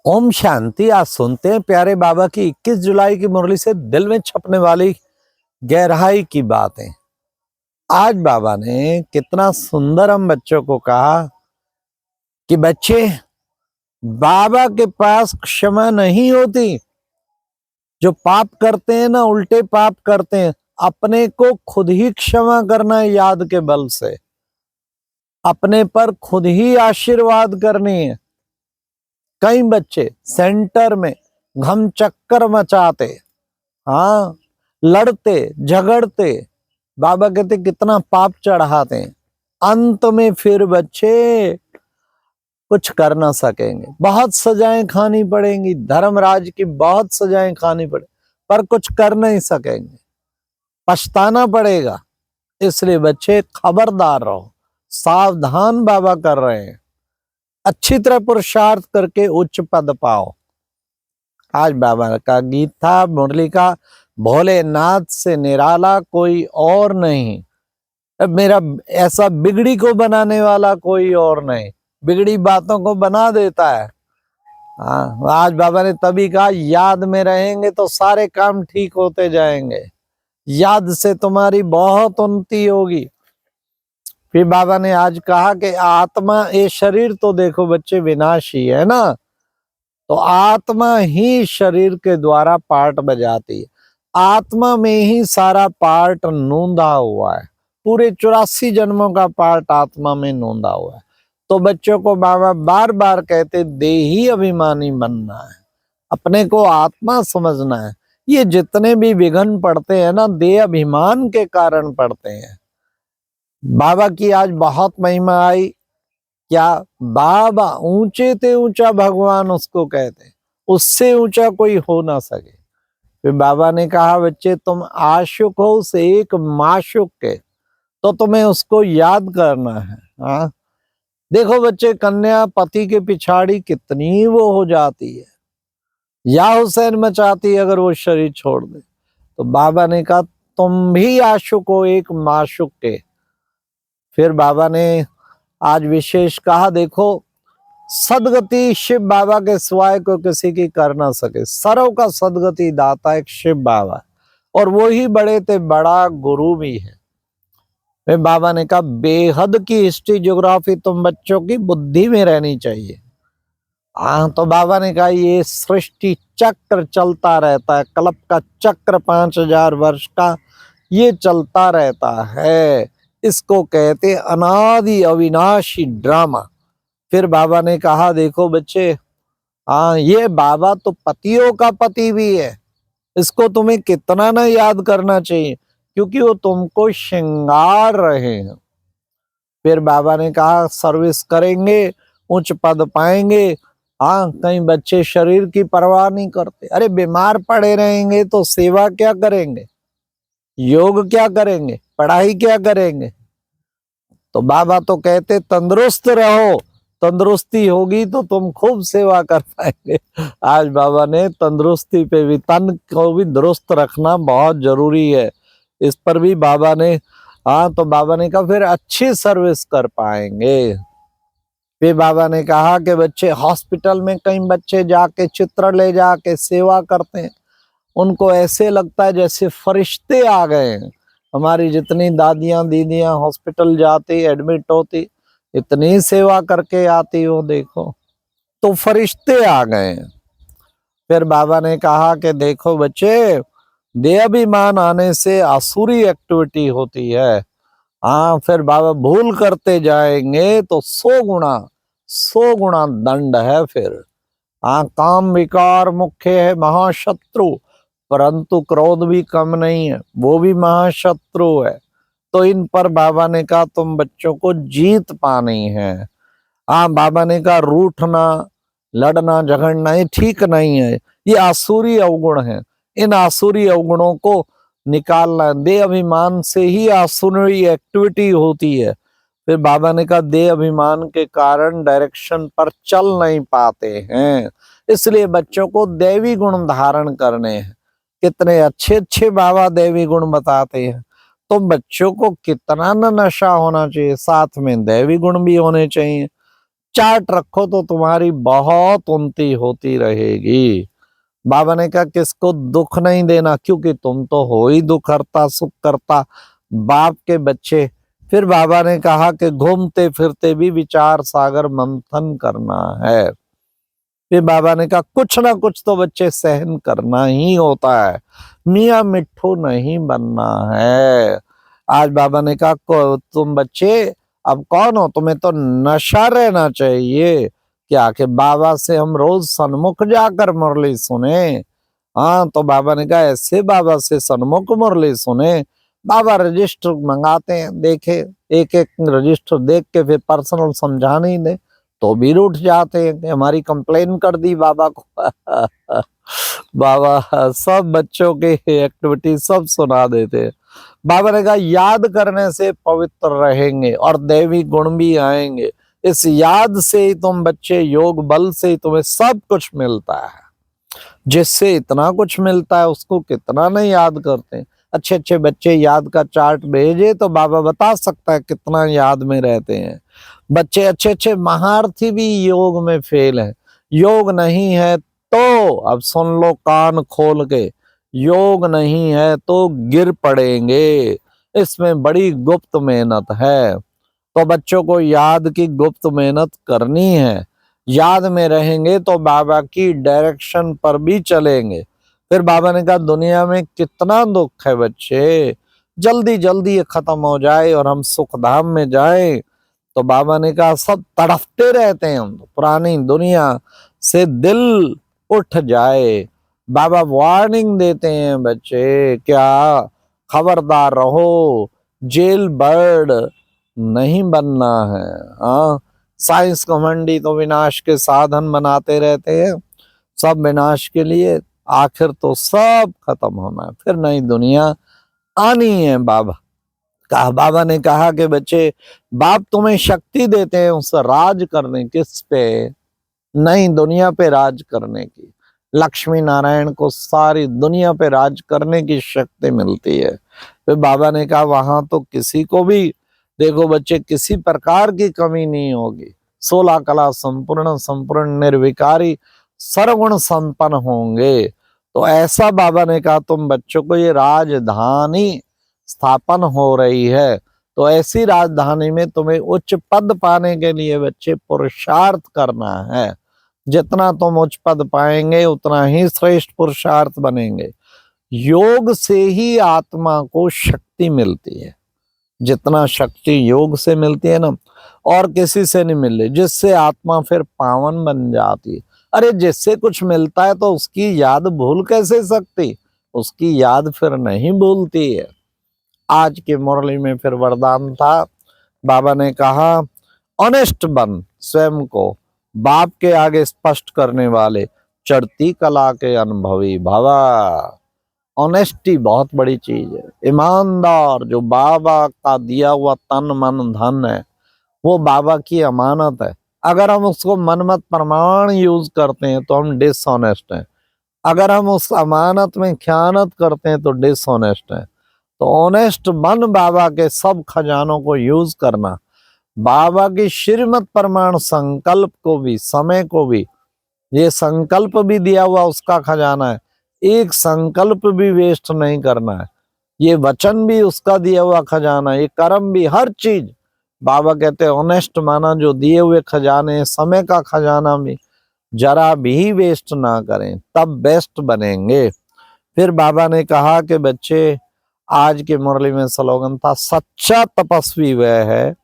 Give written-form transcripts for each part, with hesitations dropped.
ओम शांति। आज सुनते हैं प्यारे बाबा की 21 जुलाई की मुरली से दिल में छपने वाली गहराई की बातें। आज बाबा ने कितना सुंदर हम बच्चों को कहा कि बच्चे, बाबा के पास क्षमा नहीं होती। जो पाप करते हैं ना, उल्टे पाप करते हैं, अपने को खुद ही क्षमा करना है। याद के बल से अपने पर खुद ही आशीर्वाद करनी है। कई बच्चे सेंटर में घम चक्कर मचाते, हाँ, लड़ते झगड़ते, बाबा कहते कितना पाप चढ़ाते हैं। अंत में फिर बच्चे कुछ कर ना सकेंगे, बहुत सजाएं खानी पड़ेंगी, धर्मराज की बहुत सजाएं खानी पड़े, पर कुछ कर नहीं सकेंगे, पछताना पड़ेगा। इसलिए बच्चे खबरदार रहो, सावधान बाबा कर रहे हैं। अच्छी तरह पुरुषार्थ करके उच्च पद पाओ। आज बाबा का गीत था मुरली का, भोलेनाथ से निराला कोई और नहीं। अब मेरा ऐसा बिगड़ी को बनाने वाला कोई और नहीं, बिगड़ी बातों को बना देता है। हाँ, आज बाबा ने तभी कहा, याद में रहेंगे तो सारे काम ठीक होते जाएंगे, याद से तुम्हारी बहुत उन्नति होगी। फिर बाबा ने आज कहा कि आत्मा, ये शरीर तो देखो बच्चे विनाशी है ना, तो आत्मा ही शरीर के द्वारा पार्ट बजाती है। आत्मा में ही सारा पार्ट नूंदा हुआ है, पूरे 84 जन्मों का पार्ट आत्मा में नूंदा हुआ है। तो बच्चों को बाबा बार बार कहते, देही अभिमानी बनना है, अपने को आत्मा समझना है। ये जितने भी विघ्न पड़ते हैं ना, देह अभिमान के कारण पड़ते हैं। बाबा की आज बहुत महिमा आई। क्या बाबा ऊंचे ते ऊंचा भगवान उसको कहते, उससे ऊंचा कोई हो ना सके। फिर बाबा ने कहा, बच्चे तुम आशुक हो उस एक माशुक के, तो तुम्हें उसको याद करना है। हाँ, देखो बच्चे, कन्या पति के पिछाड़ी कितनी वो हो जाती है, या हुसैन मचाती अगर वो शरीर छोड़ दे। तो बाबा ने कहा, तुम भी आशुक हो एक माशुक के। फिर बाबा ने आज विशेष कहा, देखो सदगति शिव बाबा के सिवाय को किसी की कर ना सके। सर्व का सदगति दाता एक शिव बाबा, और वो ही बड़े ते बड़ा गुरु भी है। फिर बाबा ने कहा, बेहद की हिस्ट्री ज्योग्राफी तुम बच्चों की बुद्धि में रहनी चाहिए। हाँ, तो बाबा ने कहा, ये सृष्टि चक्र चलता रहता है, कल्प का चक्र 5000 वर्ष का ये चलता रहता है, इसको कहते अनादि अविनाशी ड्रामा। फिर बाबा ने कहा, देखो बच्चे, हाँ, ये बाबा तो पतियों का पति भी है, इसको तुम्हें कितना ना याद करना चाहिए, क्योंकि वो तुमको श्रृंगार रहे हैं। फिर बाबा ने कहा, सर्विस करेंगे उच्च पद पाएंगे। हाँ, कई बच्चे शरीर की परवाह नहीं करते, अरे बीमार पड़े रहेंगे तो सेवा क्या करेंगे, योग क्या करेंगे, पढ़ाई क्या करेंगे। तो बाबा तो कहते तंदुरुस्त रहो, तंदुरुस्ती होगी तो तुम खूब सेवा कर पाएंगे। आज बाबा ने तंदुरुस्ती पे भी, तन को भी दुरुस्त रखना बहुत जरूरी है, इस पर भी बाबा ने, हाँ, तो बाबा ने कहा फिर अच्छी सर्विस कर पाएंगे। फिर बाबा ने कहा कि बच्चे, हॉस्पिटल में कई बच्चे जाके चित्र ले जाके सेवा करते हैं, उनको ऐसे लगता है जैसे फरिश्ते आ गए हैं। हमारी जितनी दादियां दीदियां हॉस्पिटल जाती, एडमिट होती, इतनी सेवा करके आती हो, देखो तो फरिश्ते आ गए हैं। फिर बाबा ने कहा कि देखो बच्चे, देहाभिमान आने से आसुरी एक्टिविटी होती है। हाँ, फिर बाबा भूल करते जाएंगे तो 100 गुना दंड है। फिर हाँ, काम विकार मुख्य है महाशत्रु, परंतु क्रोध भी कम नहीं है, वो भी महाशत्रु है। तो इन पर बाबा ने कहा तुम बच्चों को जीत पानी है। हाँ, बाबा ने कहा रूठना, लड़ना झगड़ना ये ठीक नहीं है, ये आसुरी अवगुण है। इन आसुरी अवगुणों को निकालना है, देह अभिमान से ही आसुरी एक्टिविटी होती है। फिर बाबा ने कहा देह अभिमान के कारण डायरेक्शन पर चल नहीं पाते हैं, इसलिए बच्चों को दैवी गुण धारण करने हैं। कितने अच्छे अच्छे बाबा दैवी गुण बताते हैं। तो बच्चों को कितना न नशा होना चाहिए, साथ में दैवी गुण भी होने चाहिए। चार्ट रखो तो तुम्हारी बहुत उन्नति होती रहेगी। बाबा ने कहा किसको दुख नहीं देना, क्योंकि तुम तो हो ही दुख करता सुख करता बाप के बच्चे। फिर बाबा ने कहा कि घूमते फिरते भी विचार सागर मंथन करना है। फिर बाबा ने कहा कुछ ना कुछ तो बच्चे सहन करना ही होता है, मियाँ मिट्ठू नहीं बनना है। आज बाबा ने कहा तुम बच्चे अब कौन हो, तुम्हें तो नशा रहना चाहिए क्या कि बाबा से हम रोज सन्मुख जाकर मुरली सुने। हाँ, तो बाबा ने कहा ऐसे बाबा से सन्मुख मुरली सुने। बाबा रजिस्टर मंगाते हैं, देखे एक एक रजिस्टर देख के फिर पर्सनल समझा नहीं दे तो भी रूठ जाते हैं कि हमारी कंप्लेन कर दी बाबा को। बाबा सब बच्चों के एक्टिविटी सब सुना देते हैं। बाबा ने कहा याद करने से पवित्र रहेंगे और दैवी गुण भी आएंगे। इस याद से ही तुम बच्चे, योग बल से ही तुम्हें सब कुछ मिलता है। जिससे इतना कुछ मिलता है उसको कितना नहीं याद करते हैं। अच्छे अच्छे बच्चे याद का चार्ट भेजे तो बाबा बता सकता है कितना याद में रहते हैं। बच्चे अच्छे अच्छे महारथी भी योग में फेल हैं। योग नहीं है तो अब सुन लो कान खोल के, योग नहीं है तो गिर पड़ेंगे। इसमें बड़ी गुप्त मेहनत है, तो बच्चों को याद की गुप्त मेहनत करनी है। याद में रहेंगे तो बाबा की डायरेक्शन पर भी चलेंगे। फिर बाबा ने कहा दुनिया में कितना दुख है बच्चे, जल्दी जल्दी ये खत्म हो जाए और हम सुख धाम में जाएं। तो बाबा ने कहा सब तड़फते रहते हैं, हम पुरानी दुनिया से दिल उठ जाए। बाबा वार्निंग देते हैं बच्चे, क्या खबरदार रहो, जेल बर्ड नहीं बनना है। हाँ, साइंस घमंडी तो विनाश के साधन बनाते रहते हैं, सब विनाश के लिए, आखिर तो सब खत्म होना है, फिर नई दुनिया आनी है। बाबा ने कहा कि बच्चे बाप तुम्हें शक्ति देते हैं उस राज करने, किस पे, नई दुनिया पे राज करने की। लक्ष्मी नारायण को सारी दुनिया पे राज करने की शक्ति मिलती है। फिर बाबा ने कहा वहां तो किसी को भी, देखो बच्चे, किसी प्रकार की कमी नहीं होगी। 16 कला संपूर्ण, संपूर्ण निर्विकारी, सर्वगुण संपन्न होंगे। तो ऐसा बाबा ने कहा तुम बच्चों को ये राजधानी स्थापन हो रही है, तो ऐसी राजधानी में तुम्हें उच्च पद पाने के लिए बच्चे पुरुषार्थ करना है। जितना तुम उच्च पद पाएंगे उतना ही श्रेष्ठ पुरुषार्थ बनेंगे। योग से ही आत्मा को शक्ति मिलती है, जितना शक्ति योग से मिलती है ना, और किसी से नहीं मिल रही, जिससे आत्मा फिर पावन बन जाती है। अरे जिससे कुछ मिलता है तो उसकी याद भूल कैसे सकती, उसकी याद फिर नहीं भूलती है। आज की मुरली में फिर वरदान था, बाबा ने कहा ऑनेस्ट बन, स्वयं को बाप के आगे स्पष्ट करने वाले, चढ़ती कला के अनुभवी भवा। ऑनेस्टी बहुत बड़ी चीज है। ईमानदार, जो बाबा का दिया हुआ तन मन धन है वो बाबा की अमानत है। अगर हम उसको मनमत प्रमाण यूज करते हैं तो हम डिसऑनेस्ट हैं। अगर हम उस अमानत में खयानत करते हैं तो डिसऑनेस्ट हैं। तो ऑनेस्ट बन, बाबा के सब खजानों को यूज करना, बाबा की श्रीमत प्रमाण संकल्प को भी, समय को भी, ये संकल्प भी दिया हुआ उसका खजाना है, एक संकल्प भी वेस्ट नहीं करना है। ये वचन भी उसका दिया हुआ खजाना है, ये कर्म भी, हर चीज बाबा कहते हैं ऑनेस्ट माना, जो दिए हुए खजाने, समय का खजाना भी जरा भी वेस्ट ना करें, तब बेस्ट बनेंगे। फिर बाबा ने कहा कि बच्चे, आज की मुरली में स्लोगन था, सच्चा तपस्वी वह है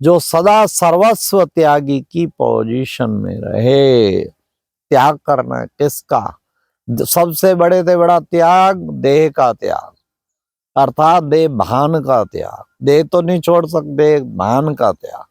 जो सदा सर्वस्व त्यागी की पोजीशन में रहे। त्याग करना है किसका, सबसे बड़े से बड़ा त्याग देह का त्याग, अर्थात देह भान का त्याग। देह तो नहीं छोड़ सकते, भान का त्याग।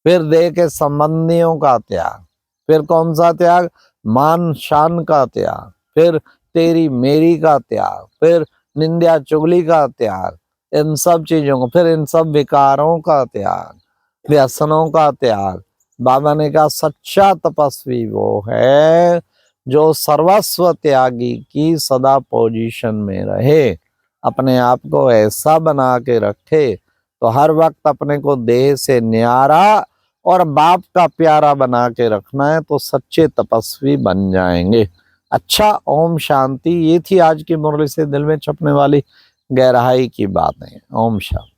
फिर देह के संबंधियों का त्याग। फिर कौन सा त्याग, मान शान का त्याग। फिर तेरी मेरी का त्याग। फिर निंदा चुगली का त्याग, इन सब चीजों को, फिर इन सब विकारों का त्याग, व्यसनों का त्याग। बाबा ने कहा सच्चा तपस्वी वो है जो सर्वस्व त्यागी की सदा पोजीशन में रहे, अपने आप को ऐसा बना के रखे तो हर वक्त अपने को देह से न्यारा और बाप का प्यारा बना के रखना है तो सच्चे तपस्वी बन जाएंगे। अच्छा, ओम शांति। ये थी आज की मुरली से दिल में छपने वाली गहराई की बातें। ओम शांति।